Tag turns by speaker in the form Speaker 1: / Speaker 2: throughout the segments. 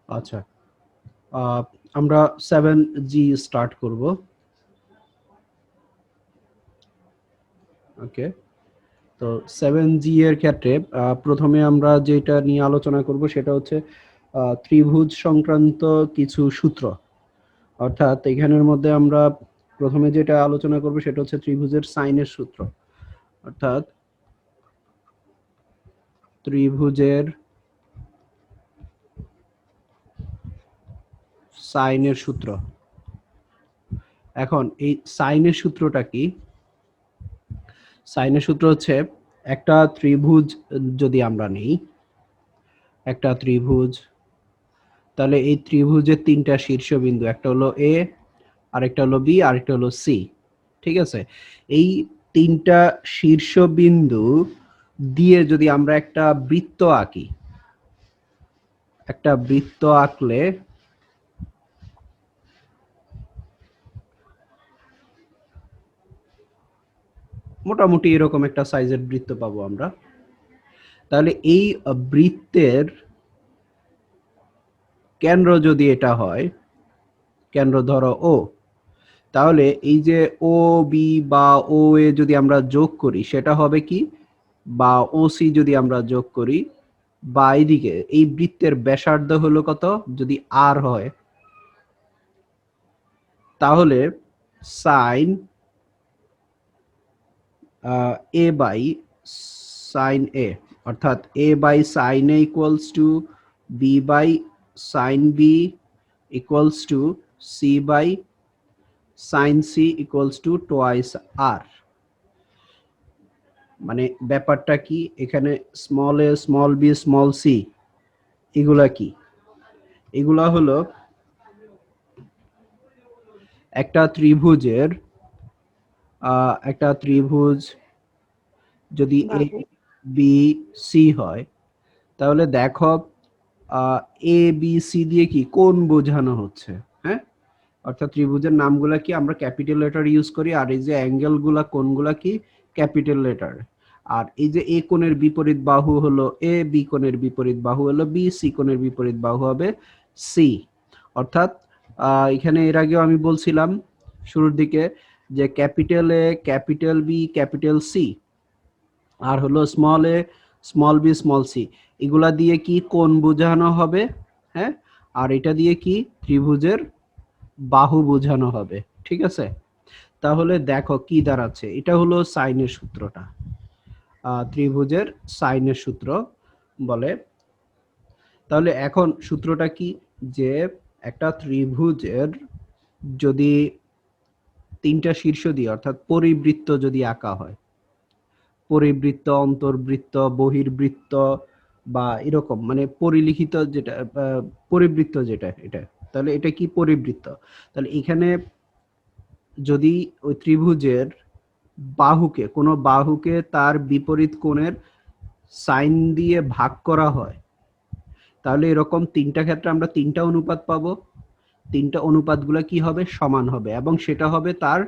Speaker 1: আচ্ছা, আহ, আমরা 7G start করব। ওকে, তো 7G এর ক্ষেত্রে প্রথমে আমরা যেটা নিয়ে আলোচনা করব সেটা হচ্ছে ত্রিভুজ সংক্রান্ত কিছু সূত্র। অর্থাৎ এখানের মধ্যে আমরা প্রথমে যেটা আলোচনা করব সেটা হচ্ছে ত্রিভুজের সাইনের সূত্র। অর্থাৎ ত্রিভুজের সাইনের সূত্র। এখন এই সাইনের সূত্রটা কি? সাইনের সূত্র হচ্ছে একটা ত্রিভুজ যদি আমরা নেই, একটা ত্রিভুজ, তাহলে এই ত্রিভুজের তিনটা শীর্ষবিন্দু, একটা হলো এ, আরেকটা হলো বি, আরেকটা হলো সি। ঠিক আছে, এই তিনটা শীর্ষবিন্দু দিয়ে যদি আমরা একটা বৃত্ত আঁকি, একটা বৃত্ত আঁকলে মোটামুটি এরকম একটা সাইজের বৃত্ত পাবো আমরা। তাহলে এই বৃত্তের কেন্দ্র যদি এটা হয়, কেন্দ্র ধরো ও, তাহলে এই যে ও বি বা ও এ যদি আমরা যোগ করি সেটা হবে কি, বা ও সি যদি আমরা যোগ করি, বা এইদিকে এই বৃত্তের ব্যাসার্ধ হলো কত, যদি আর হয়, তাহলে sine A by sine A, অর্থাৎ A by sine A equals to B by sine B equals to C by sine C equals to twice R. মানে ব্যাপারটা কি, এখানে small A, small B, small C, এগুলা কি? এগুলা হলো একটা ত্রিভুজের একটা ত্রিভুজ যদি এ
Speaker 2: বাহু।
Speaker 1: বি সি হয়, তাহলে দেখো এ বি সি দিয়ে কি কোণ বোঝানো হচ্ছে। হ্যাঁ, অর্থাৎ ত্রিভুজের নামগুলা কি, আমরা ক্যাপিটাল লেটার ইউজ করি, আর এই যে অ্যাঙ্গেল গুলা, কোণগুলা কি, ক্যাপিটাল লেটার। আর এই যে এ কোণের বিপরীত বাহু হলো এ, বি কোণের বিপরীত বাহু হলো বি, সি কোণের বিপরীত বাহু হবে সি। অর্থাৎ এখানে এর আগেও আমি বলছিলাম শুরুর দিকে যে capital A, capital B, capital C, আর হলো small A, small B, small C, এগুলা দিয়ে কি কোণ বোঝানো হবে। হ্যাঁ, আর এটা দিয়ে কি ত্রিভুজের বাহু বোঝানো হবে। ঠিক আছে, তাহলে দেখো কি দাঁড়াচ্ছে, এটা হলো সাইনের সূত্রটা, ত্রিভুজের সাইনের সূত্র বলে। তাহলে এখন সূত্রটা কি, যে একটা ত্রিভুজের যদি তিনটা শীর্ষ দিয়ে অর্থাৎ পরিবৃত্ত যদি আঁকা হয়, পরিবৃত্ত, অন্তর্বৃত্ত, বহির্বৃত্ত, বা এরকম মানে পরিলিখিত যেটা পরিবৃত্ত যেটা এটা, তাহলে এটা কি পরিবৃত্ত। তাহলে এখানে যদি ওই ত্রিভুজের বাহুকে, কোনো বাহুকে তার বিপরীত কোণের সাইন দিয়ে ভাগ করা হয়, তাহলে এরকম তিনটা ক্ষেত্রে আমরা তিনটা অনুপাত পাবো। তিনটা অনুপাতগুলো কি হবে, সমান হবে, এবং সেটা হবে তার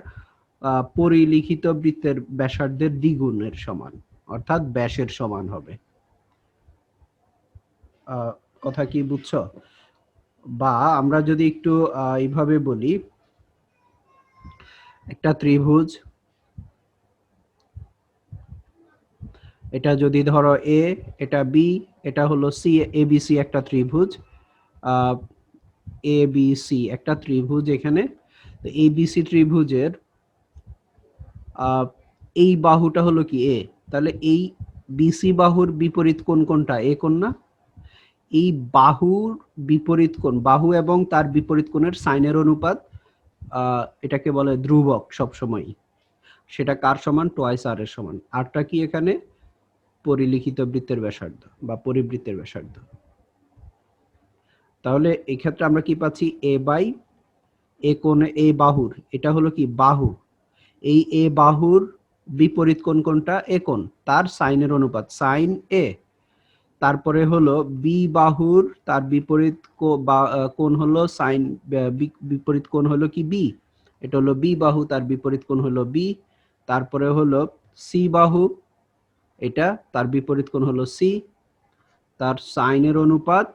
Speaker 1: পরিলিখিত বৃত্তের ব্যাসার্ধের দ্বিগুণের সমান, অর্থাৎ ব্যাসের সমান হবে। আহ, কথা কি বুঝছো? বা আমরা যদি একটু এইভাবে বলি, একটা ত্রিভুজ, এটা যদি ধরো এ, এটা বি, এটা হলো সি, এ বি সি একটা ত্রিভুজ, এ বি সি একটা ত্রিভুজ এখানে। এ বি সি ত্রিভুজের আহ, এই বাহুটা হলো কি এ, তাহলে এই বিসি বাহুর বিপরীত কোণ কোনটা, এ কোণ না? এই বাহুর বিপরীত কোণ, বাহু এবং তার বিপরীত কোণের সাইনের অনুপাত, এটাকে বলে ধ্রুবক সবসময়। সেটা কার সমান, টোয়াইস আর এর সমান। আরটা কি এখানে পরিলিখিত বৃত্তের ব্যাসার্ধ বা পরিবৃত্তের ব্যাসার্ধ। তাহলে এই ক্ষেত্রে আমরা কি পাচ্ছি, এ বাই এ কোণে, এ বাহুর, এটা হলো কি বাহু, এই এ বাহুর বিপরীত কোণ কোনটা, এ কোণ, তার সাইনের অনুপাত সাইন এ। তারপরে হলো বি বাহুর তার বিপরীত কোণ হলো সাইন, বিপরীত কোণ হলো কি বি, এটা হলো বি বাহু, তার বিপরীত কোণ হলো বি। তারপরে হলো সি বাহু, এটা তার বিপরীত কোণ হলো সি, তার সাইনের অনুপাত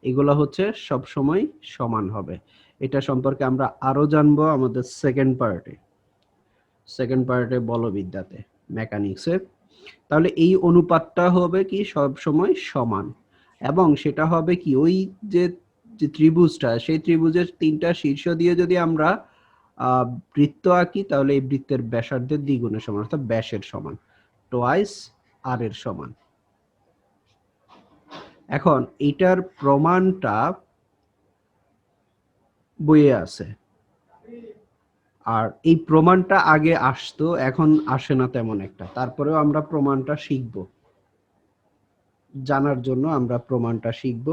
Speaker 1: এগুলো হচ্ছে সব সময় সমান হবে। এটা সম্পর্কে আমরা আরো জানবো আমাদের সেকেন্ড পার্টে বলবিদ্যাতে, মেকানিক্সে। তাহলে এই অনুপাতটা হবে কি সব সময় সমান, এবং সেটা হবে কি ওই যে যে ত্রিভুজটা, সেই ত্রিভুজের তিনটা শীর্ষ দিয়ে যদি আমরা বৃত্ত আঁকি, তাহলে এই বৃত্তের ব্যাসার্ধের দ্বিগুণের সমান, অর্থাৎ ব্যাসের সমান, টোয়াইস আর এর সমান। এখন এটার প্রমাণটা বইয়ে আছে, আর এই প্রমাণটা আগে আসতো, এখন আসে না তেমন একটা। তারপরেও আমরা প্রমাণটা শিখব, জানার জন্য আমরা প্রমাণটা শিখব।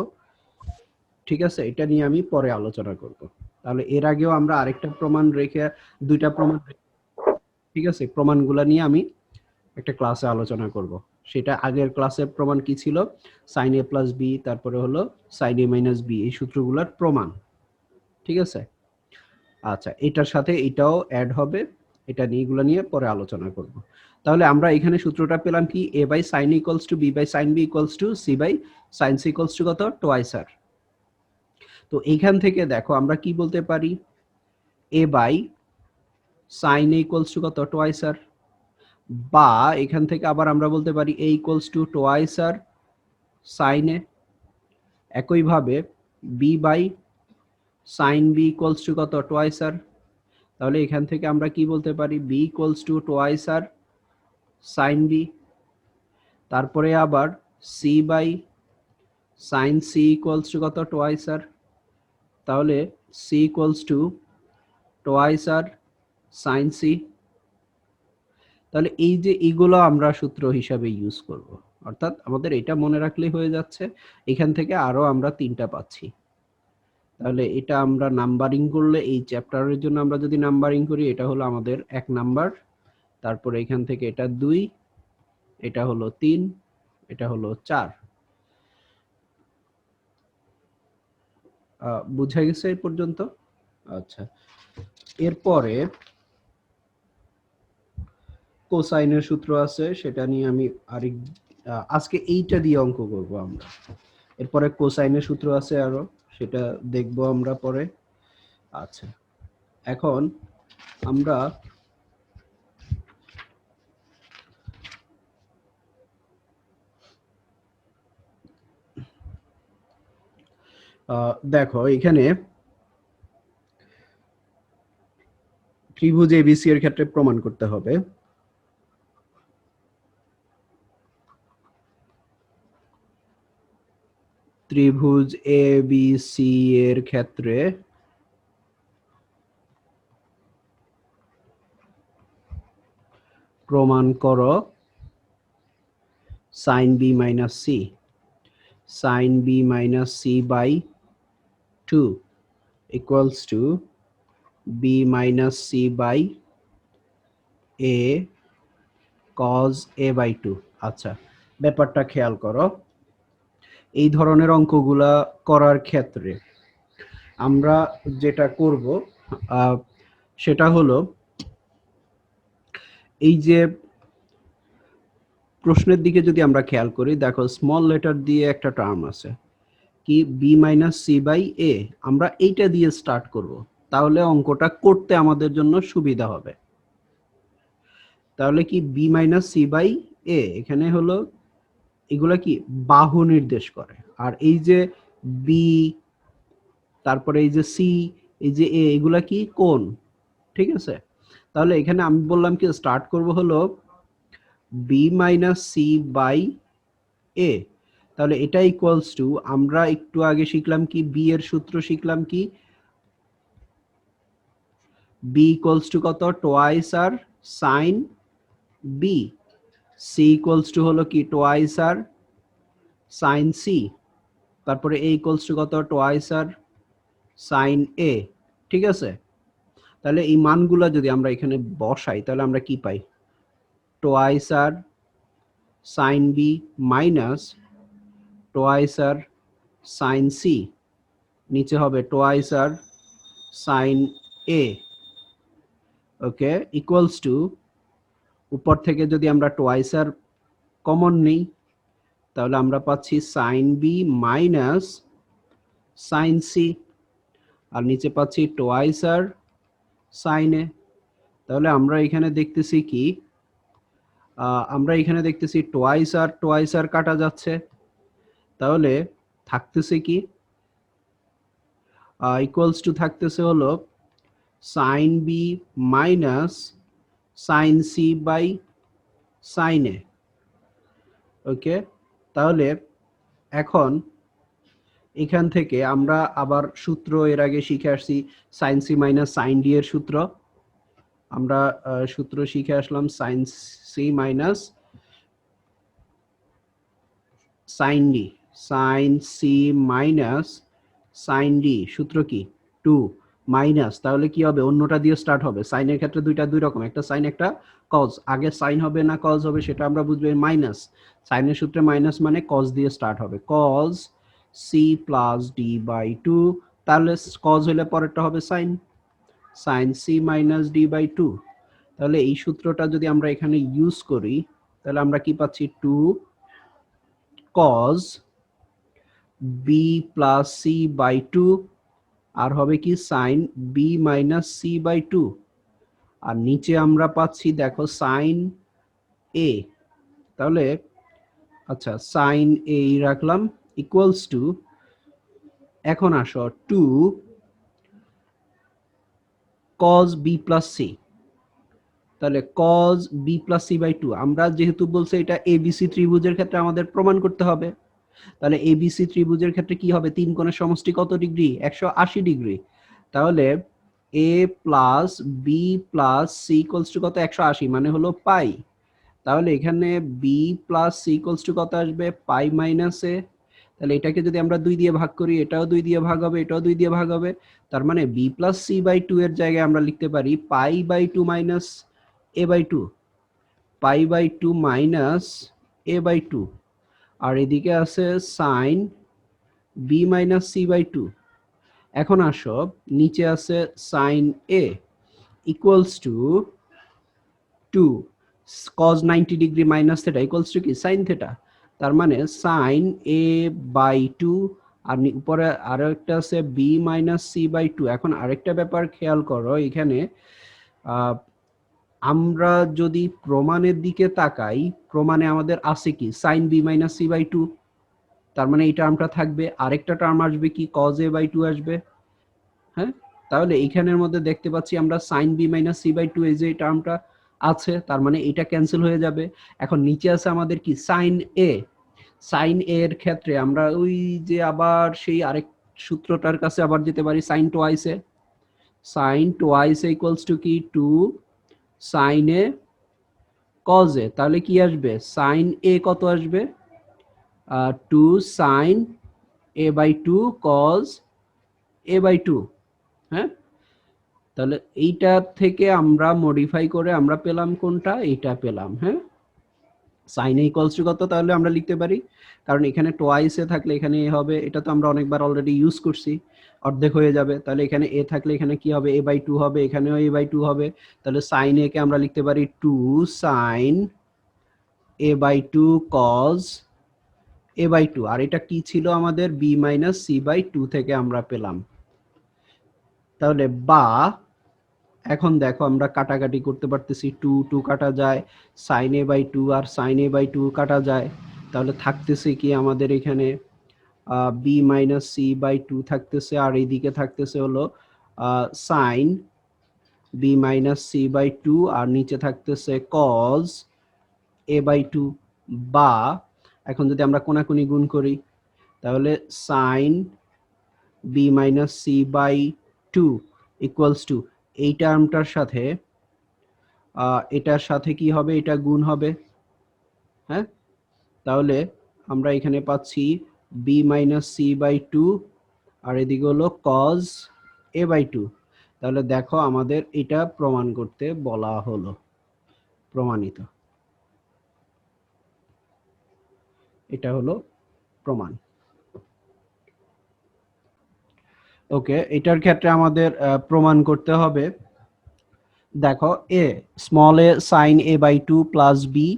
Speaker 1: ঠিক আছে, এটা নিয়ে আমি পরে আলোচনা করব। তাহলে এর আগেও আমরা আরেকটা প্রমাণ রেখে, দুইটা প্রমাণ, ঠিক আছে, প্রমাণগুলা নিয়ে আমি একটা ক্লাসে আলোচনা করব। সেটা আগের ক্লাসের প্রমাণ কি ছিল, সাইন এ প্লাস বি, তারপরে হলো সাইন এ মাইনাস বি, এই সূত্রগুলোর প্রমাণ। ঠিক আছে, আচ্ছা, এটার সাথে এটাও অ্যাড হবে, এটা নিয়ে এগুলো নিয়ে পরে আলোচনা করব। তাহলে আমরা এখানে সূত্রটা পেলাম কি, a by sine equals to B by sine B equals to C by sine C equals to কত, টোয়াইস আর। তো এইখান থেকে দেখো আমরা কি বলতে পারি, a by sine A equals to কত, টোয়াইস আর, বা এখান থেকে আবার আমরা বলতে পারি a equals to twice R sine A. একইভাবে b by sine B equals to কত, টোয়াইস আর। তাহলে এখান থেকে আমরা কি বলতে পারি, b equals to twice R sine B. তারপরে আবার c by sine C equals to কত, টোয়াইস আর। তাহলে c equals to twice R sine C. তাহলে এই যে এগুলো আমরা সূত্র হিসাবে ইউজ করব, অর্থাৎ আমাদের এটা মনে রাখলেই হয়ে যাচ্ছে। এখান থেকে আরো আমরা তিনটা পাচ্ছি। তাহলে এটা আমরা নাম্বারিং করলে, এই চ্যাপ্টারের জন্য আমরা যদি নাম্বারিং করি, এটা হলো আমাদের 1 নাম্বার, তারপরে এখান থেকে এটা 2, এটা হলো 3, এটা হলো 4। বুঝা গেছে এই পর্যন্ত? আচ্ছা, এরপরে কোসাইনের সূত্র আছে, সেটা নিয়ে আমি আরেক আজকে এইটা দিয়ে অঙ্ক করব আমরা। এরপরে কোসাইনের সূত্র আছে আরো, সেটা দেখব আমরা পরে। আচ্ছা, এখন আমরা দেখো এখানে ত্রিভুজ এবিসি এর ক্ষেত্রে প্রমাণ করতে হবে ত্রিভুজ এবিসি এর ক্ষেত্রে প্রমাণ করো sine B minus C, sine B minus C by 2 equals to B minus C by A cos A by 2। আচ্ছা, ব্যাপারটা খেয়াল করো, এই ধরনের অঙ্কগুলা করার ক্ষেত্রে আমরা যেটা করব সেটা হলো, এই যে প্রশ্নের দিকে যদি আমরা খেয়াল করি, দেখো স্মল লেটার দিয়ে একটা টার্ম আছে কি, বি মাইনাস সি বাই এ, আমরা এইটা দিয়ে স্টার্ট করব, তাহলে অঙ্কটা করতে আমাদের জন্য সুবিধা হবে। তাহলে কি বি মাইনাস সি বাই এ, এখানে হলো এগুলা কি বাহু নির্দেশ করে, আর এই যে বি, তারপরে এই যে সি, এই যে এ, এগুলা কি কোণ। ঠিক আছে, তাহলে এখানে আমি বললাম কি স্টার্ট করব হলো বি মাইনাস সি বাই এ। তাহলে এটা ইকুয়ালস টু, আমরা একটু আগে শিখলাম কি, বি এর সূত্র শিখলাম কি, বি ইকুয়ালস টু কত, twice R sine B. C equals to হলো কি, টোয়াইস আর সাইন সি। তারপরে এ ইকুয়ালস টু কত, টোয়াইস আর সাইন এ। ঠিক আছে, তাহলে এই মানগুলো যদি আমরা এখানে বসাই, তাহলে আমরা কি পাই, twice R sine B minus twice R sine C, নিচে হবে twice R sine A. Okay, equals to, উপর থেকে যদি আমরা টোয়াইস আর কমন নিই, তাহলে আমরা পাচ্ছি sine B minus sine C, আর নিচে পাচ্ছি টোয়াইস আর সাইন এ। তাহলে আমরা এখানে দেখতেছি কি, আমরা এখানে দেখতেছি টোয়াইস আর কাটা যাচ্ছে, তাহলে থাকতেছে কি, ইকুয়ালস টু থাকতেছে হলো sine B minus sine C by sine A. Okay, তাহলে এখন এখান থেকে আমরা আবার সূত্র এর আগে শিখে আসছি, sine C minus sine D এর সূত্র। আমরা সূত্র শিখে আসলাম sine C minus sine D, sine C minus sine D সূত্র কি 2 মাইনাস, তাহলে কি হবে, অন্যটা দিয়ে স্টার্ট হবে। সাইনের ক্ষেত্রে দুই রকম, একটা সাইন একটা কজ, আগে সাইন হবে না কজ হবে সেটা আমরা বুঝবো। মাইনাস, সাইনের সূত্রে মাইনাস মানে কজ দিয়ে স্টার্ট হবে, cos C plus D by 2, তাহলে কজ হলে পরেরটা হবে sine, sine C minus D by 2। তাহলে এই সূত্রটা যদি আমরা এখানে ইউজ করি তাহলে আমরা কি পাচ্ছি, 2 cos b plus C by 2, আর হবে কি sine B minus C by 2, আর নিচে আমরা পাচ্ছি দেখো সাইন এ। তাহলে আচ্ছা, সাইন এ রাখলাম ইকুয়ালস টু, এখন আসো 2 cos b প্লাস সি, তাহলে cos b plus C by 2, আমরা যেহেতু বলছে এটা এবিসি ত্রিভুজের ক্ষেত্রে আমাদের প্রমাণ করতে হবে, তাহলে এবিসি ত্রিভুজের ক্ষেত্রে কি হবে, তিন কোণের সমষ্টি কত ডিগ্রি, 180 ডিগ্রি। তাহলে A plus B plus C equals to কত, 180, মানে হলো পাই। তাহলে এখানে B plus C equals to কত আসবে, পাই মাইনাস এ। তাহলে এটাকে যদি আমরা 2 দিয়ে ভাগ করি, এটাও 2 দিয়ে ভাগ হবে, এটাও 2 দিয়ে ভাগ হবে। তার মানে বি প্লাস সি বাই 2 এর জায়গায় আমরা লিখতে পারি pi by 2 minus A by 2, pi by 2 minus A by 2, আর এদিকে আছে sine B minus C by 2। এখন আসো নিচে আছে sine A equals to 2 cos 90 degree minus theta equals to কি সাইন থেটা, তার মানে সাইন এ বাই 2, আর উপরে আরো একটা আছে বি মাইনাস সি বাই 2। এখন আরেকটা ব্যাপার খেয়াল করো, এখানে আমরা যদি প্রমাণের দিকে তাকাই, প্রমাণে আমাদের আছে কি sine B minus C by 2, তার মানে এই টার্মটা থাকবে, আরেকটা টার্ম আসবে কি cos a বাই 2 আসবে। হ্যাঁ, তাহলে এইখানের মধ্যে দেখতে পাচ্ছি আমরা sine B minus C by 2, এই যে টার্মটা আছে, তার মানে এটা ক্যান্সেল হয়ে যাবে। এখন নিচে আছে আমাদের কি সাইন এ, সাইন এ এর ক্ষেত্রে আমরা ওই যে আবার সেই আরেক সূত্রটার কাছে আবার যেতে পারি, sign twice A, sign twice A equals to কি 2 সাইন এ কজ এ, তাহলে কি আসবে, সাইন এ কত আসবে, 2 sine A by 2 cos A by 2। হ্যাঁ, তাহলে এইটা থেকে আমরা মডিফাই করে আমরা পেলাম কোনটা, এইটা পেলাম। হ্যাঁ, সাইন এ ইকুয়ালস টু কত, তাহলে আমরা লিখতে পারি, কারণ এখানে টোয়াইস এ থাকলে এখানে এ হবে, এটা তো আমরা অনেকবার অলরেডি ইউজ করছি, অর্ধেক হয়ে যাবে। তাহলে এখানে এ থাকলে এখানে কি হবে, এ বাই 2 হবে, এখানেও এ বাই 2 হবে। তাহলে সাইন এ কে আমরা লিখতে পারি 2 sine A by 2 cos A by 2, আর এটা কি ছিল আমাদের বি মাইনাস সি বাই 2 থেকে আমরা পেলাম। তাহলে বা এখন দেখো আমরা কাটাকাটি করতে পারতেছি, 2 2 কাটা যায়, সাইন এ বাই 2 আর সাইন এ বাই 2 কাটা যায়, তাহলে থাকতেছে কি আমাদের এখানে বি মাইনাস সি বাই 2 থাকতেছে, আর এইদিকে থাকতেছে হলো sine B minus C by 2, আর নিচে থাকতেছে কজ এ বাই 2। বা এখন যদি আমরা কোনাকুনি গুণ করি তাহলে sine B minus C by 2 equals to এই টার্মটার সাথে এটার সাথে কি হবে, এটা গুণ হবে। হ্যাঁ, তাহলে আমরা এখানে পাচ্ছি বি মাইনাস সি বাই 2, আর এদিকে হলো কজ এ বাই 2। তাহলে দেখো আমাদের এটা প্রমাণ করতে বলা হলো, প্রমাণিত, এটা হলো প্রমাণ। ওকে, এটার ক্ষেত্রে আমাদের প্রমাণ করতে হবে, দেখো A small A sine A by 2 plus B,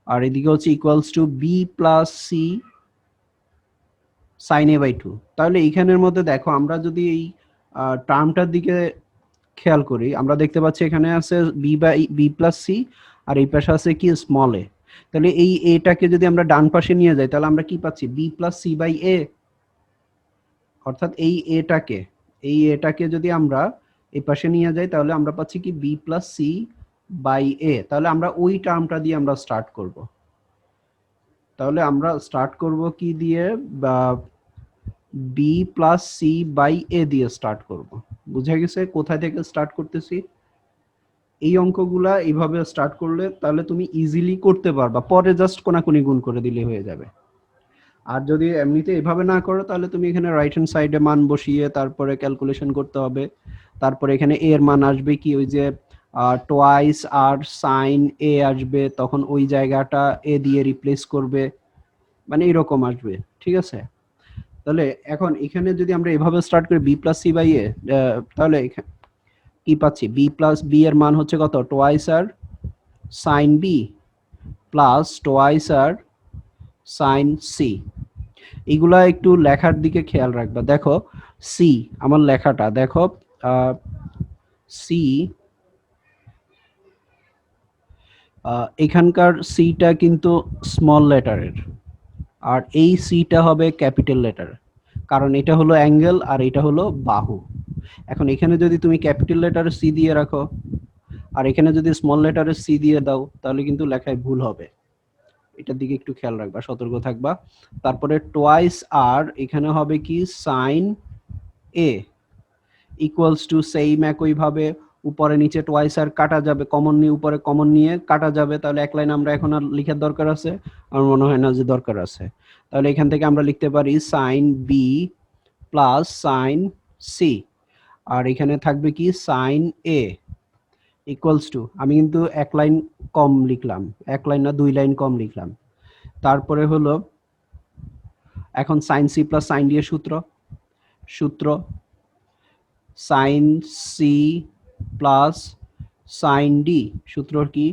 Speaker 1: আর এদিকে হচ্ছে equals to B plus C sine A by two. তাহলে এইখানের মধ্যে দেখো আমরা যদি এই টার্মটার দিকে খেয়াল করি, আমরা দেখতে পাচ্ছি এখানে আছে B by B plus C, আর এই পাশে আছে কি স্মল এ। তাহলে এই এটাকে যদি আমরা ডান পাশে নিয়ে যাই তাহলে আমরা কি পাচ্ছি, বি প্লাস সি বাই এ। অর্থাৎ এই এটাকে যদি আমরা এই পাশে নিয়ে যাই তাহলে আমরা পাচ্ছি কি বি প্লাস সি বাই এ। তাহলে আমরা ওই টার্মটা দিয়ে আমরা স্টার্ট করব। তাহলে আমরা স্টার্ট করব কি দিয়ে, বা বি প্লাস সি বাই এ দিয়ে স্টার্ট করব। বুঝা গেছে কোথায় থেকে স্টার্ট করতেছি? এই অঙ্কগুলা এইভাবে স্টার্ট করলে তাহলে তুমি ইজিলি করতে পারবা, পরে জাস্ট কোনাকুনি গুণ করে দিলে হয়ে যাবে। আর যদি এমনিতে এভাবে না করো তাহলে তুমি এখানে রাইট হ্যান্ড সাইডে মান বসিয়ে তারপরে ক্যালকুলেশন করতে হবে। তারপরে এখানে এ এর মান আসবে কি, ওই যে টোয়াইস আর সাইন এ আসবে, তখন ওই জায়গাটা এ দিয়ে রিপ্লেস করবে, মানে এরকম আসবে। ঠিক আছে? তাহলে এখন এখানে যদি আমরা এভাবে স্টার্ট করি বি প্লাস সি বাই এ, তাহলে কি পাচ্ছি, বি প্লাস বি এর মান হচ্ছে কত, twice R sine B plus twice R sine C. এগুলা একটু লেখার দিকে খেয়াল রাখবা। দেখো সি, আমার লেখাটা দেখো, সি, এখানকার সিটা কিন্তু স্মল লেটারের, আর এই সিটা হবে ক্যাপিটাল লেটার, কারণ এটা হলো অ্যাঙ্গেল আর এটা হলো বাহু। এখন এখানে যদি তুমি ক্যাপিটাল লেটারে সি দিয়ে রাখো আর এখানে যদি স্মল লেটারে সি দিয়ে দাও তাহলে কিন্তু লেখায় ভুল হবে। এটার দিকে একটু খেয়াল রাখবা, সতর্ক থাকবা। তারপরে টোয়াইস আর এখানে হবে কি sine A equals to same একইভাবে উপরে নিচে টোয়াইস আর কাটা যাবে, কমন নিয়ে উপরে কমন নিয়ে কাটা যাবে। তাহলে এক লাইন আমরা এখন আর লিখার দরকার আছে? আমার মনে হয় না যে দরকার আছে। তাহলে এখান থেকে আমরা লিখতে পারি sine B plus sine C, আর এখানে থাকবে কি সাইন এ ইকুয়ালস টু, আমি কিন্তু এক লাইন কম লিখলাম, এক লাইন না দুই লাইন কম লিখলাম। তারপরে হলো এখন sine C plus sine D এর সূত্র sine C plus sine D, সূত্র কি,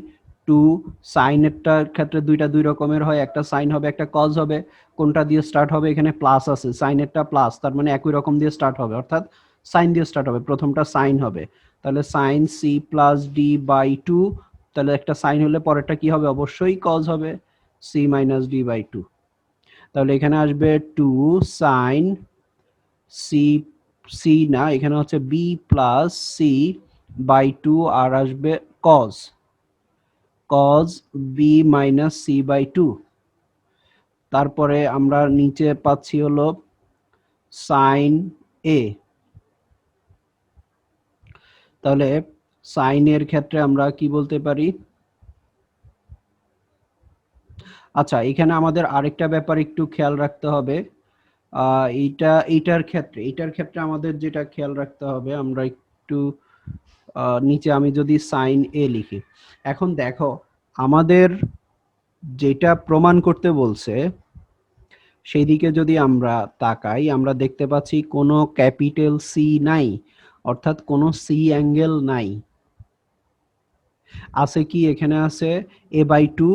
Speaker 1: টু। সাইনেরটার ক্ষেত্রে দুইটা দুই রকমের হয়, একটা সাইন হবে একটা কজ হবে। কোনটা দিয়ে স্টার্ট হবে, এখানে প্লাস আছে, সাইনেরটা প্লাস, তার মানে একই রকম দিয়ে স্টার্ট হবে, অর্থাৎ সাইন দিয়ে স্টার্ট হবে, প্রথমটা সাইন হবে। তাহলে sine C plus D by two, তাহলে একটা সাইন হলে পরেরটা কি হবে, অবশ্যই কজ হবে, C minus D by two. তাহলে এখানে আসবে টু সাইন সি, সি না, এখানে হচ্ছে B plus C by two, আর আসবে cos, cos B minus C by two. তারপরে আমরা নিচে পাচ্ছি হলো সাইন এ। তাহলে সাইনের ক্ষেত্রে আমরা কি বলতে পারি, আচ্ছা এখানে আমাদের আরেকটা ব্যাপার একটু খেয়াল রাখতে হবে। এইটার ক্ষেত্রে আমাদের যেটা খেয়াল রাখতে হবে, আমরা একটু নিচে আমি যদি সাইন এ লিখি, এখন দেখো আমাদের যেটা প্রমাণ করতে বলছে সেই দিকে যদি আমরা তাকাই, আমরা দেখতে পাচ্ছি কোনো ক্যাপিটাল সি নাই, অর্থাৎ কোনো সি অ্যাঙ্গেল নাই। আছে কি, এখানে আছে এ বাই টু,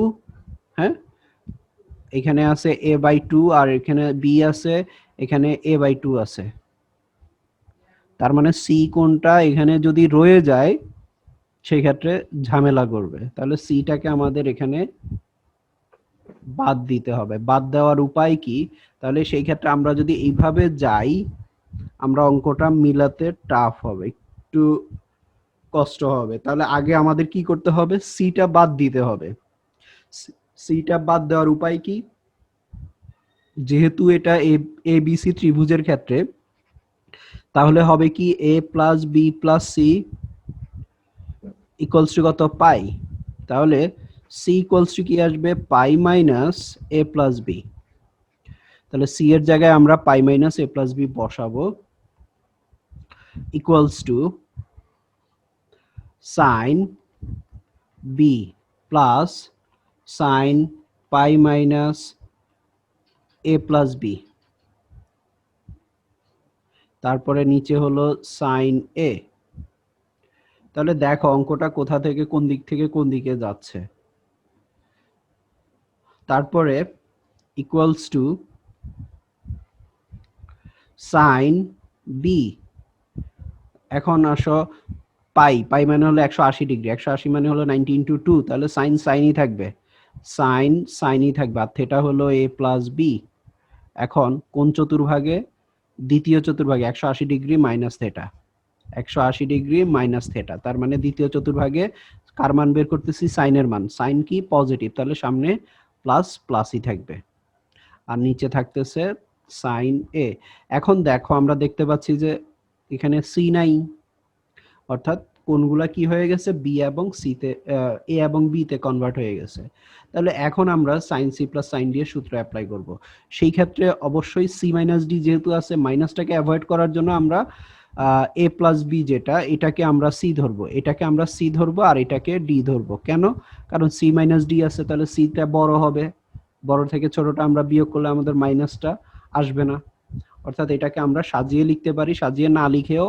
Speaker 1: হ্যাঁ এখানে আছে এ বাই টু, আর এখানে বি আছে, এখানে এ বাই টু আছে। তার মানে সি কোনটা এখানে যদি রয়ে যায় সেই ক্ষেত্রে ঝামেলা করবে। তাহলে সিটাকে আমাদের এখানে বাদ দিতে হবে। বাদ দেওয়ার উপায় কি, তাহলে সেই ক্ষেত্রে আমরা যদি এইভাবে যাই আমরা অঙ্কটা মিলাতে টাফ হবে, একটু কষ্ট হবে। তাহলে আগে আমাদের কি করতে হবে, সিটা বাদ দিতে হবে। সিটা বাদ দেওয়ার উপায় কি, যেহেতু এটা এ বি সি ত্রিভুজের ক্ষেত্রে, তাহলে হবে কি A plus B plus C equals to কত, পাই। তাহলে সি ইকুয়ালস টু কি আসবে, pi minus A plus B. তাহলে সি এর জায়গায় আমরা pi minus A plus B বসাবো, equals to sine B plus sine pi minus A plus B, তারপরে নিচে হলো সাইন এ। তাহলে দেখো অঙ্কটা কোথা থেকে কোন দিক থেকে কোন দিকে যাচ্ছে। তারপরে ইকুয়ালস টু সাইন বি। এখন আসো পাই, পাই মানে হলো 180 ডিগ্রি, 180 মানে হলো 90 ইন্টু 2, তাহলে সাইন সাইনই থাকবে, সাইন সাইনই থাকবে, আর থেটা হলো এ প্লাস বি। এখন কোন চতুর্ভাগে? দ্বিতীয় চতুর্ভাগে 180 degree minus theta, 180 degree minus theta, তার মানে দ্বিতীয় চতুর্ভাগে কার মান বের করতেছি? সাইনের মান। সাইন কি? পজিটিভ, তাহলে সামনে প্লাস প্লাসই থাকবে, আর নিচে থাকতেছে সাইন এ। এখন দেখো আমরা দেখতে পাচ্ছি যে এখানে সি নাই, অর্থাৎ কোনগুলা কি হয়ে গেছে? বি এবং সিতে, এ এবং বি তে কনভার্ট হয়ে গেছে। তাহলে এখন আমরা sine C plus sine D এর সূত্র অ্যাপ্লাই করব। সেই ক্ষেত্রে অবশ্যই সি মাইনাস ডি যেহেতু আছে, মাইনাসটাকে অ্যাভয়েড করার জন্য আমরা এ প্লাস বি যেটা, এটাকে আমরা সি ধরবো, এটাকে আমরা সি ধরবো, আর এটাকে ডি ধরবো। কেন? কারণ সি মাইনাস ডি আছে, তাহলে সিটা বড় হবে, বড় থেকে ছোটটা আমরা বিয়োগ করলে আমাদের মাইনাসটা আসবে না। অর্থাৎ এটাকে আমরা সাজিয়ে লিখতে পারি, সাজিয়ে না লিখেও,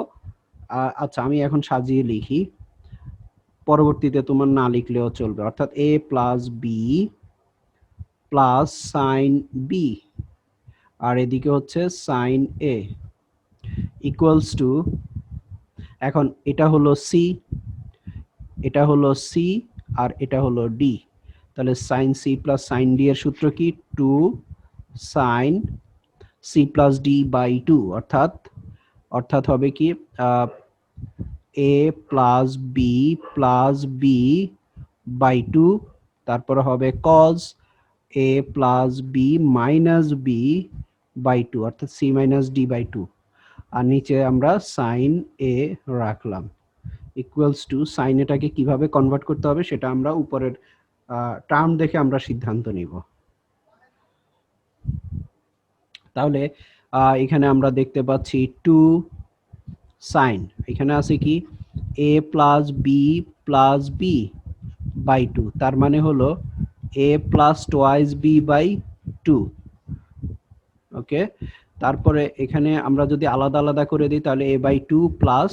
Speaker 1: আচ্ছা আমি এখন সাজিয়ে লিখি, পরবর্তীতে তোমার না লিখলেও চলবে। অর্থাৎ A plus B plus sine B, আর এদিকে হচ্ছে সাইন এ, ইকুয়ালস টু, এখন এটা হলো সি, এটা হলো সি, আর এটা হলো ডি। তাহলে sine C plus sine D এর সূত্র কি? 2 sine C plus D by 2, অর্থাৎ অর্থাৎ হবে কি এ প্লাস বি বাই 2, তারপরে হবে cos A plus B minus B by 2, অর্থাৎ সি মাইনাস ডি বাই 2, আর নিচে আমরা সাইন এ রাখলাম, ইকুয়ালস টু, সাইন এটাকে কিভাবে কনভার্ট করতে হবে সেটা আমরা উপরের টার্ম দেখে আমরা সিদ্ধান্ত নিব। তাহলে এখানে আমরা দেখতে পাচ্ছি 2 সাইন, এখানে আছে কি এ প্লাস বি বাই 2, তার মানে হলো A plus twice B by 2। Okay, তারপরে এখানে আমরা যদি আলাদা আলাদা করে দিই তাহলে A by 2 plus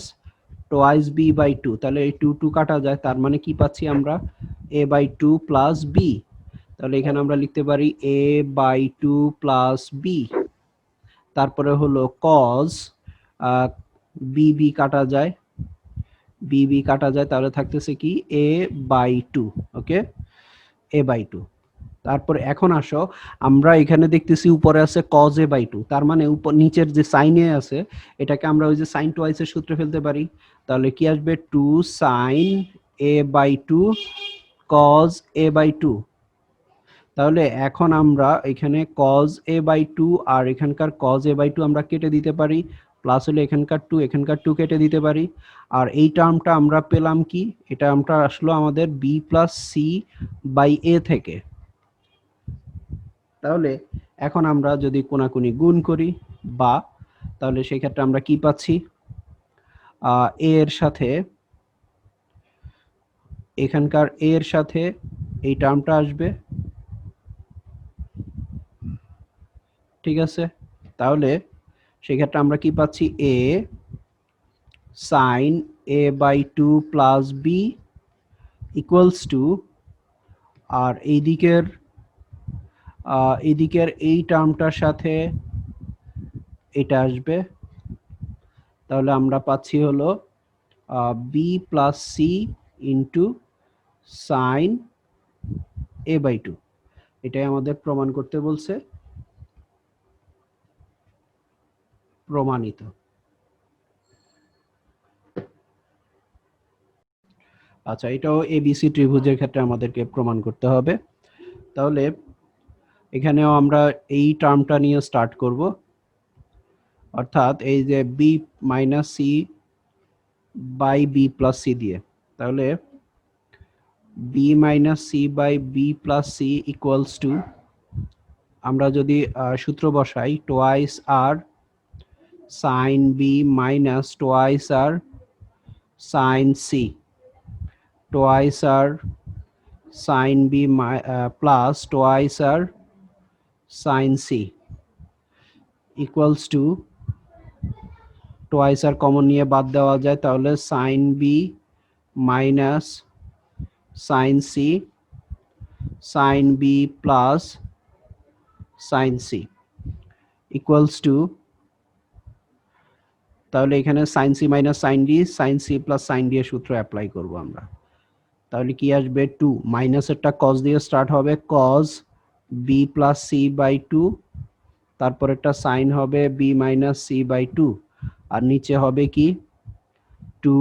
Speaker 1: twice B by 2, তাহলে এই 2 2 কাটা যায়, তার মানে কি পাচ্ছি আমরা? এ বাই 2 প্লাস বি। তাহলে এখানে আমরা লিখতে পারি এ বাই 2 প্লাস বি, তারপরে হলো কজ বি বি কাটা যায়, বি বি কাটা যায়, তাহলে থাকতেছে কি A by 2। Okay, A by 2। তারপর এখন আসো, আমরা এখানে দেখতেছি উপরে আছে cos a বাই 2, তার মানে উপর নিচের যে sin a আছে এটাকে আমরা ওই যে sin twice এর সূত্রে ফেলতে পারি। তাহলে কি আসবে? 2 sin a by 2 cos a by 2। তাহলে এখন আমরা এখানে cos a বাই 2 আর এখানকার cos a বাই 2 আমরা কেটে দিতে পারি, প্লাস হলে এখানকার 2 এখানকার 2 কেটে দিতে পারি, আর এই টার্মটা আমরা পেলাম কি? এটা আমরা আসলো আমাদের b plus C by a থেকে। তাহলে এখন আমরা যদি কোনাকুনি গুণ করি বা, তাহলে সেই ক্ষেত্রে আমরা কি পাচ্ছি? এ এর সাথে এখানকার এ এর সাথে এই টার্মটা আসবে, ঠিক আছে? তাহলে সেই ক্ষেত্রে আমরা কি পাচ্ছি? A sine A by 2 plus B equals to, আর এইদিকের এই টার্মটার সাথে এটা আসবে, তাহলে আমরা পাচ্ছি হলো B plus C into sine A by 2। এটাই আমাদের প্রমাণ করতে বলছে, প্রমাণিত। আচ্ছা, এটাও এবিসি ত্রিভুজের ক্ষেত্রে আমাদেরকে প্রমাণ করতে হবে। তাহলে এখানেও আমরা এই টার্মটা নিয়ে স্টার্ট করব, অর্থাৎ এই যে B minus C by B plus C দিয়ে। তাহলে B minus C by B plus C equals to, আমরা যদি সূত্র বসাই, twice R sine B minus twice R sine C, twice R sine B plus twice R sine C equals to, twice R common নিয়ে বাদ দেওয়া যায়, তাহলে sine B minus sine C sine B plus sine C equals to তাহলে এখানে sine C minus sine D, sine C plus sine D এর সূত্র apply করব আমরা। তাহলে কি আসবে 2 মাইনাসেরটা কস দিয়ে স্টার্ট হবে, cos B plus C by 2, তারপর একটা সাইন হবে বি মাইনাস সি বাই 2, আর নিচে হবে কি 2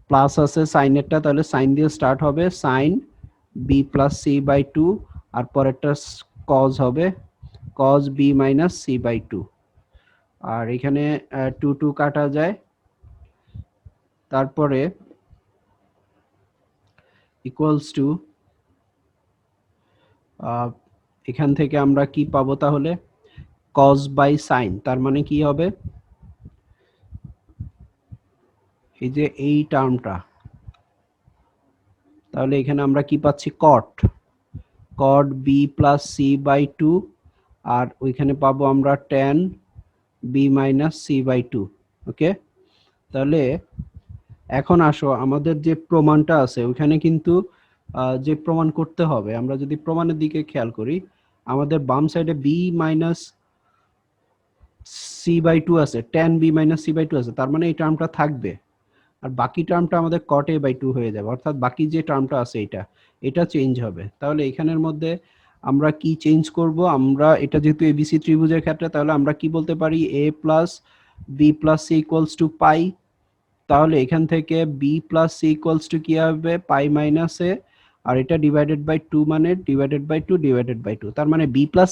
Speaker 1: প্লাস আছে সাইনেরটা, তাহলে সাইন দিয়ে স্টার্ট হবে sine B plus C by 2, আর পরেরটা কজ হবে cos B minus C by 2, আর এখানে 2 2 কাটা যায়, তারপরে ইকুয়ালস টু এখান থেকে আমরা কি পাবো তাহলে কজ বাই সাইন, তার মানে কি হবে এই যে এই টার্মটা, তাহলে এখানে আমরা কি পাচ্ছি cot cot B plus C by 2, আর ওইখানে পাবো আমরা tan B minus C by 2। Okay, তাহলে এখন আসো আমাদের যে প্রমাণটা আছে ওইখানে কিন্তু যে প্রমাণ করতে হবে, আমরা যদি প্রমাণের দিকে খেয়াল করি, আমাদের বাম সাইডে বি মাইনাস সি বাই 2 আছে, tan B minus C by 2 আছে, তার মানে এই টার্মটা থাকবে, আর বাকি টার্মটা আমাদের কট এ বাই 2 হয়ে যাবে, অর্থাৎ বাকি যে টার্মটা আছে এটা চেঞ্জ হবে। তাহলে এখানের মধ্যে আমরা কি চেঞ্জ করব, আমরা এটা যেহেতু এবিসি ত্রিভুজের ক্ষেত্রে, তাহলে আমরা কি বলতে পারি A plus B plus C equals to pi, তাহলে এখান থেকে B plus C equals to কি হবে পাই মাইনাস এ, আর এটা ডিভাইডেড বাই 2 মানে ডিভাইডেড বাই 2 ডিভাইডেড বাই 2, তার মানে B plus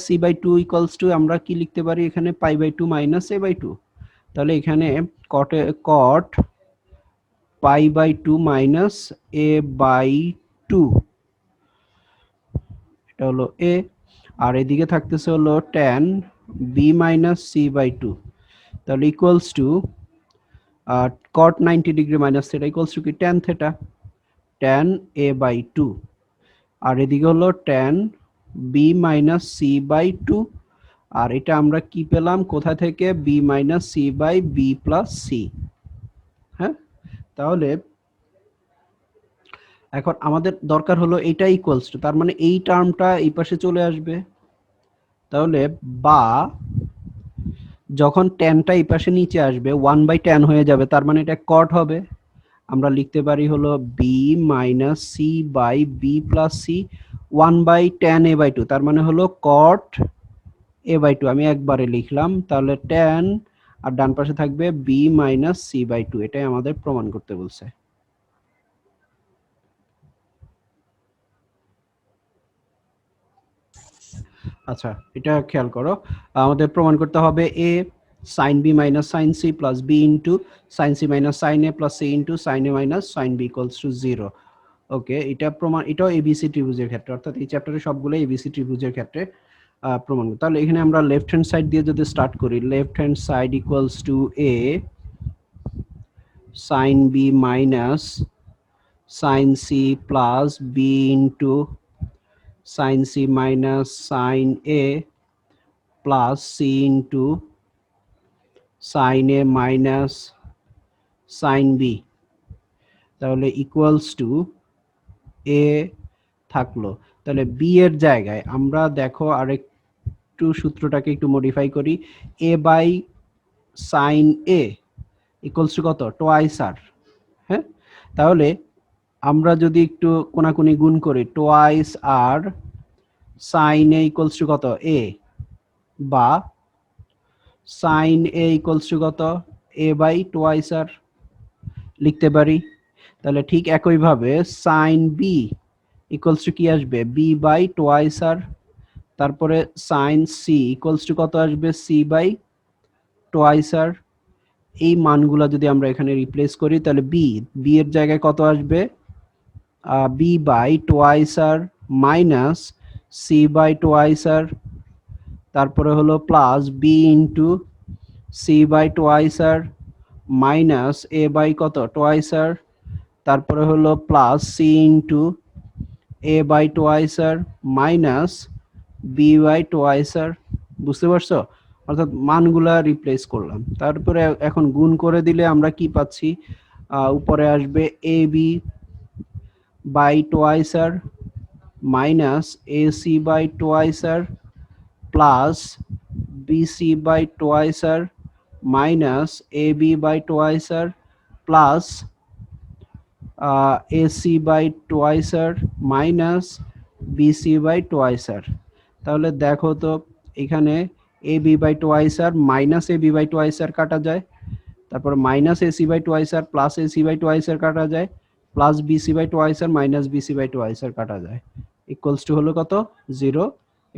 Speaker 1: C by 2 equals to আমরা কি লিখতে পারি এখানে pi by 2 minus A by 2, তাহলে এখানে cot pi by 2 minus A by 2, এটা হলো এ, আর এদিকে থাকতেছে হলো tan B minus C by 2, তাহলে equals to cot 90 degree minus theta equals to কি tan theta, tan A by 2, আর এদিকে হলো tan B minus C by 2, আর এটা আমরা কি পেলাম কোথা থেকে B minus C by B plus C. হ্যাঁ, তাহলে এখন আমাদের দরকার হলো এইটা ইকুয়ালস টু, তার মানে এই টার্মটা এই পাশে চলে আসবে, তাহলে বা যখন ট্যানটা এই পাশে নিচে আসবে 1/tan হয়ে যাবে, তার মানে এটা কট হবে, আমরা লিখতে পারি হলো B minus C by B plus C 1/tan a by 2, তার মানে হলো কট এ বাই 2, আমি একবারে লিখলাম, তাহলে ট্যান আর ডান পাশে থাকবে বি মাইনাস সি বাই 2, এটাই আমাদের প্রমাণ করতে বলছে। আচ্ছা, এটা খেয়াল করো, আমাদের প্রমাণ করতে হবে A sine B minus sine C plus B into sine C minus sine A plus C into sine A minus sine B equals to 0। Okay, এটা প্রমাণ, এটাও এবিসি ত্রিভুজের ক্ষেত্রে, অর্থাৎ এই চ্যাপ্টারে সবগুলো এবিসি ত্রিভুজের ক্ষেত্রে প্রমাণ। তাহলে এখানে আমরা লেফট হ্যান্ড সাইড দিয়ে যদি স্টার্ট করি, left hand side equals to A sine B minus sine C plus B into sine C minus sine A plus C into sine A minus sine B, তাহলে equals to A থাকলো, তাহলে B এর জায়গায় আমরা দেখো আরেকটু সূত্রটাকে একটু modify করি, A by sine A equals to কত টোয়াইস আর। হ্যাঁ, তাহলে আমরা যদি একটু কোনাকুনি গুণ করি twice R sine A equals to কত এ, বা সাইন এ ইকুয়ালস টু কত এ বাই টোয়াইস আর লিখতে পারি, তাহলে ঠিক একইভাবে সাইন বি ইকুয়ালস টু কি আসবে বি বাই টোয়াইস আর, তারপরে সাইন সি ইকুয়ালস টু কত আসবে সি বাই টোয়াইস আর, এই মানগুলো যদি আমরা এখানে রিপ্লেস করি তাহলে বি এর জায়গায় কত আসবে B by twice R minus C by twice R, তারপরে হলো plus B into C by twice R minus A by কত টোয়াইস আর, তারপরে হলো plus C into A by twice R minus B by twice R. বুঝতে পারছো, অর্থাৎ মানগুলা replace করলাম, তারপরে এখন গুণ করে দিলে আমরা কি পাচ্ছি, উপরে আসবে A B by twice R minus A C by twice R plus BC by twice R minus AB by twice r plus AC by twice r minus BC by twice r। তাহলে দেখো তো এখানে AB by twice r minus AB by twice r কাটা যায়, তারপর minus AC by twice r plus AC by twice r কাটা যায়, plus BC by twice r minus BC by twice r কাটা যায়, ইকুয়ালস টু হলো কত 0,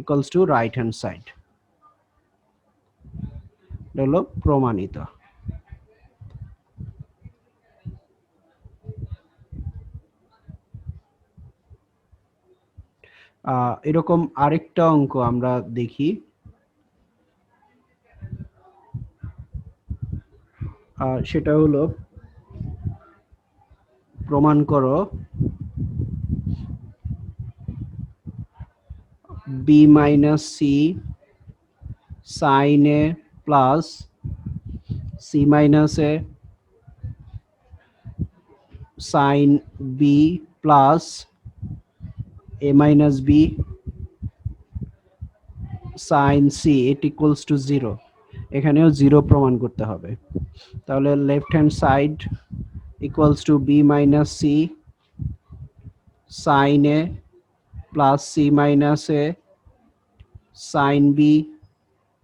Speaker 1: equals two right hand side. হলো প্রমাণিত। এরকম আরেকটা অঙ্ক আমরা দেখি। সেটা হলো প্রমাণ করো b minus C sine A plus C minus A sine B plus A minus B sine C it equals to 0। এখানেও 0 প্রমাণ করতে হবে। তাহলে left hand side equals to B minus C sine A plus C minus A sine B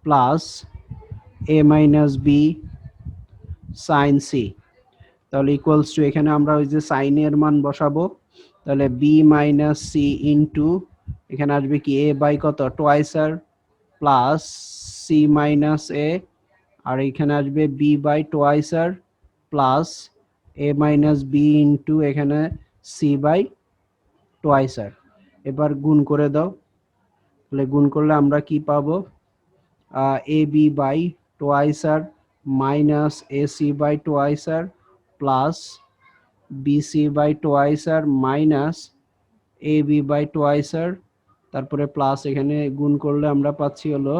Speaker 1: plus A minus B sine C. তাহলে equals to এখানে আমরা ওই যে সাইনের মান বসাবো, তাহলে বি মাইনাস সি ইন্টু এখানে আসবে কি এ বাই কত twice R plus C minus A, আর এখানে আসবে B by twice R plus A minus B into এখানে সি বাই টোয়াইস আর। এবার গুণ করে দাও, তাহলে গুণ করলে আমরা কি পাবো A B by twice R minus A C by twice R plus BC by twice R minus A B by twice R, তারপরে প্লাস এখানে গুণ করলে আমরা পাচ্ছি হলো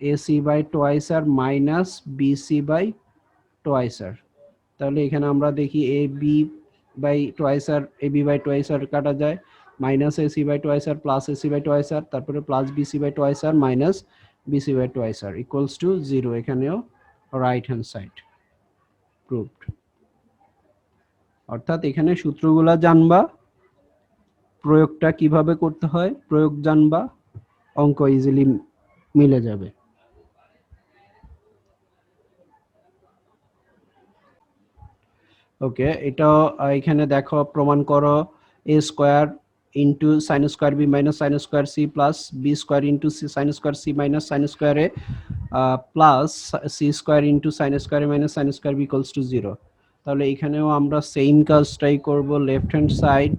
Speaker 1: AC by twice R minus BC by twice R. তাহলে এখানে আমরা দেখি A B by twice R A B by twice R কাটা যায়, minus AC by twice R plus AC by twice R, তারপরে plus BC by twice R minus BC by twice R equals to 0। এখানেও right hand side proved. অর্থাৎ এখানে সূত্রগুলা জানবা, প্রয়োগটা কিভাবে করতে হয় প্রয়োগ জানবা, অঙ্ক ইজিলি মিলে যাবে। ওকে, এটা এখানে দেখো প্রমাণ করো A square into sine square B minus sine square C plus B square into sine square C minus sine square A plus C square into sine square minus sine square B equals to 0। তাহলে এখানেও আমরা same কাজটাই করব, left hand side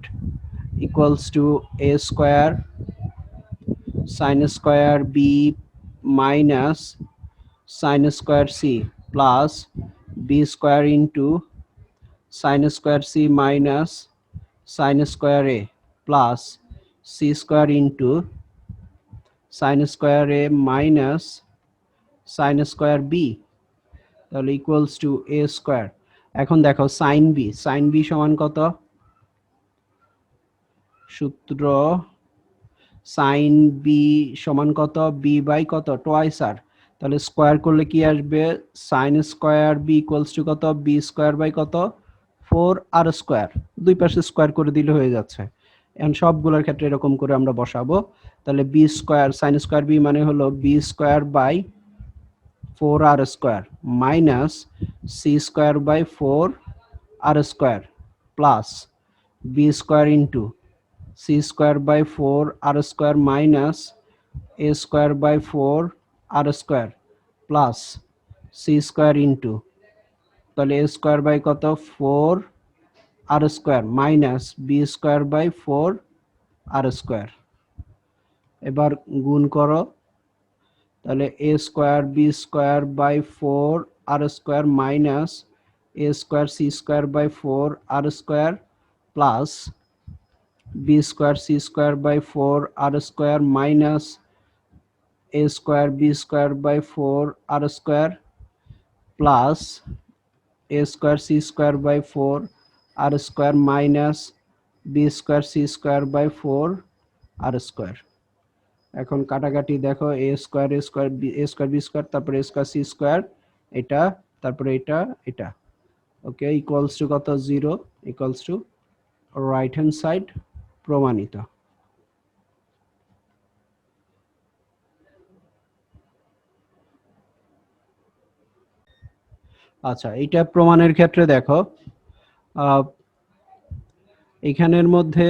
Speaker 1: equals to A square sine square B minus sine square C plus B square into sine square C minus sine square A plus C square into sine square A minus sine square B, তাহলে equals to A square. এখন দেখো sign B সমান কত, সূত্র sign B সমান কত B by কত twice R, তাহলে স্কোয়ার করলে কি আসবে sine square B equals to কত বি স্কোয়ার বাই কত 4 আর স্কোয়ার, দুই পাশে স্কোয়ার করে দিলে হয়ে যাচ্ছে। এখন সবগুলোর ক্ষেত্রে এরকম করে আমরা বসাবো, তাহলে B square sine square B মানে হলো B square by 4 R square minus C square by 4 R square plus B square into C square by 4 R square minus A square by 4 R square plus C square into, তাহলে A square by কত 4 R square minus B square by 4 R square. এবার গুণ করো, তাহলে A square B square by 4 R square minus A square C square by 4 R square plus B square C square by 4 R square minus A square B square by 4 R square plus A square C square by 4 R square minus B square C square by 4 R square. এখন কাটাকাটি দেখো এ square B square, তারপরে এ square C square এটা, তারপরে এটা, এটা। ওকে, equals to কত? 0, equals two right hand side প্রমাণিত। আচ্ছা, এটা প্রমাণের ক্ষেত্রে দেখো এখানের মধ্যে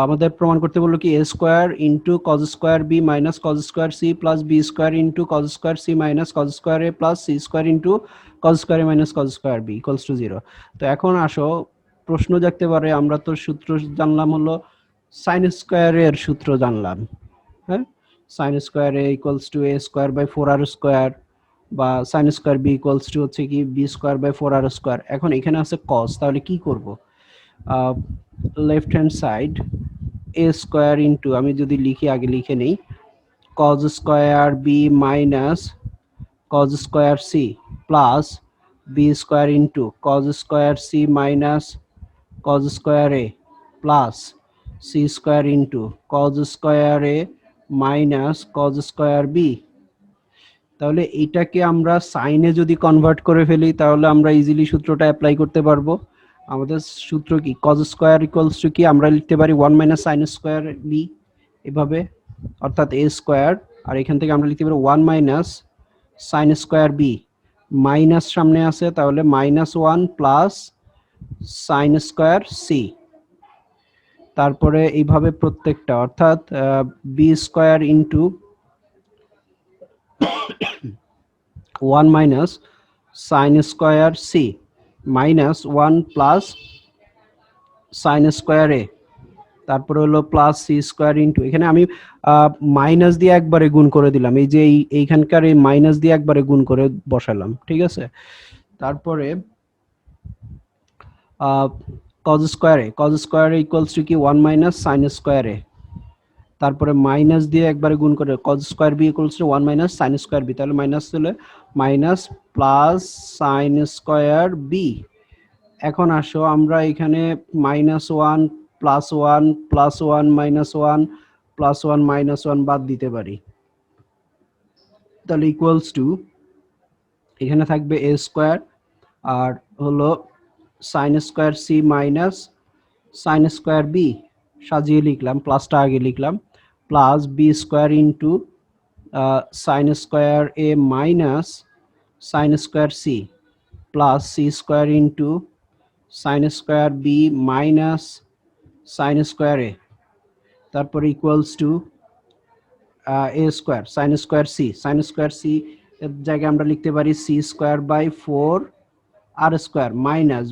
Speaker 1: আমাদের প্রমাণ করতে বললো কি a square into cos square B minus cos square C plus B square into cos square C minus cos square A plus C square into cos square A minus cos square B equals to 0। তো এখন আসো, প্রশ্ন জাগতে পারে, আমরা তো সূত্র জানলাম হলো সাইন স্কোয়ারের সূত্র জানলাম, হ্যাঁ, sine square A equals to A square by 4r square, বা sine square B equals to হচ্ছে কি B square by 4r square. এখন এখানে আছে কস, তাহলে কি করব? Left hand side A square into, আমি যদি লিখি আগে লিখে নেই, cos square B minus cos square C plus B square into cos square C minus cos square A plus C square into cos square A minus cos square B. তাহলে এটাকে আমরা সাইনে যদি কনভার্ট করে ফেলি তাহলে আমরা ইজিলি সূত্রটা অ্যাপ্লাই করতে পারবো। আমাদের সূত্র কি? কজ স্কোয়ার ইকুয়ালস টু কি, আমরা লিখতে পারি 1 মাইনাস সাইন স্কোয়ার বি, এভাবে, অর্থাৎ এ স্কোয়ার, আর এখান থেকে আমরা লিখতে পারি 1 minus sine square B, minus সামনে আছে তাহলে -1 প্লাস সাইন স্কোয়ার সি, তারপরে এইভাবে প্রত্যেকটা, অর্থাৎ B square into 1 minus sine square C minus 1 plus sine square A, তারপরে হলো প্লাস সি স্কোয়ার ইন্টু, এখানে আমি মাইনাস দিয়ে একবারে গুণ করে দিলাম, এই যে এইখানকার এই মাইনাস দিয়ে একবারে গুণ করে বসালাম, ঠিক আছে। তারপরে কজ স্কোয়ারে ইকুয়ালস টু কি 1 মাইনাস সাইন স্কোয়ার এ, তারপরে মাইনাস দিয়ে একবারে গুণ করে cos square B equals to 1 minus sine square B, তাহলে মাইনাস হলে minus plus sine square B. এখন আসো আমরা এখানে -1 +1 +1 -1 +1 -1 বাদ দিতে পারি, তাহলে ইকুয়ালস টু এখানে থাকবে a স্কোয়ার আর হলো sine square C minus sine square B, সাজিয়ে লিখলাম, প্লাসটা আগে লিখলাম, plus B square into sine square A minus sine square C plus C square into sine square B minus sine square A, তারপরে equals to A square sine square C এর জায়গায় আমরা লিখতে পারি C square by 4 R square minus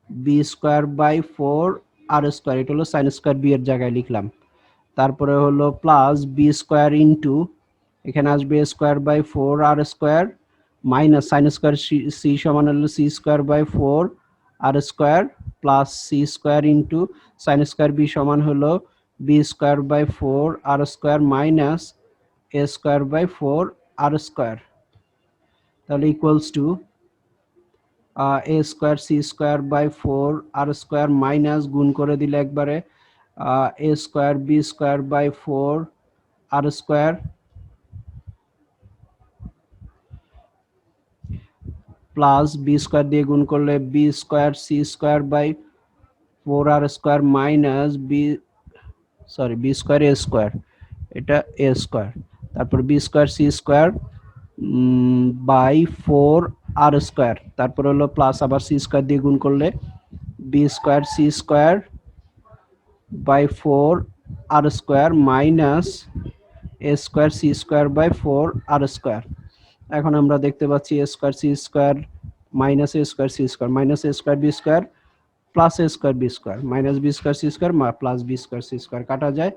Speaker 1: B square by 4 R square, এটা হলো sine square B এর জায়গায় লিখলাম, তারপরে হলো প্লাস বি স্কোয়ার ইন্টু এখানে আসবে square by 4 R square minus sine square C সমান হলো C square by 4 R square plus C square into sine square B সমান হলো B square by 4 R square minus A square by 4 R square, তাহলে equals to A square C square by 4 R square minus গুণ করে দিলে একবারে A square B square by 4 R square plus B square দিয়ে গুণ করলে B square C square by 4 R square minus B square A square, এটা A square, তারপর B square C square by 4 R square, তারপর হলো plus আবার C square দিয়ে গুণ করলে B square C square by 4 R square minus A square C square by 4 R square. এখন আমরা দেখতে পাচ্ছি A square C square minus A square C square minus A square B square plus A square B square minus B square C square plus B square C square কাটা যায়,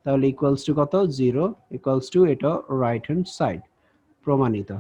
Speaker 1: তাহলে equals to কত? 0, equals to এটা right hand side প্রমাণিত।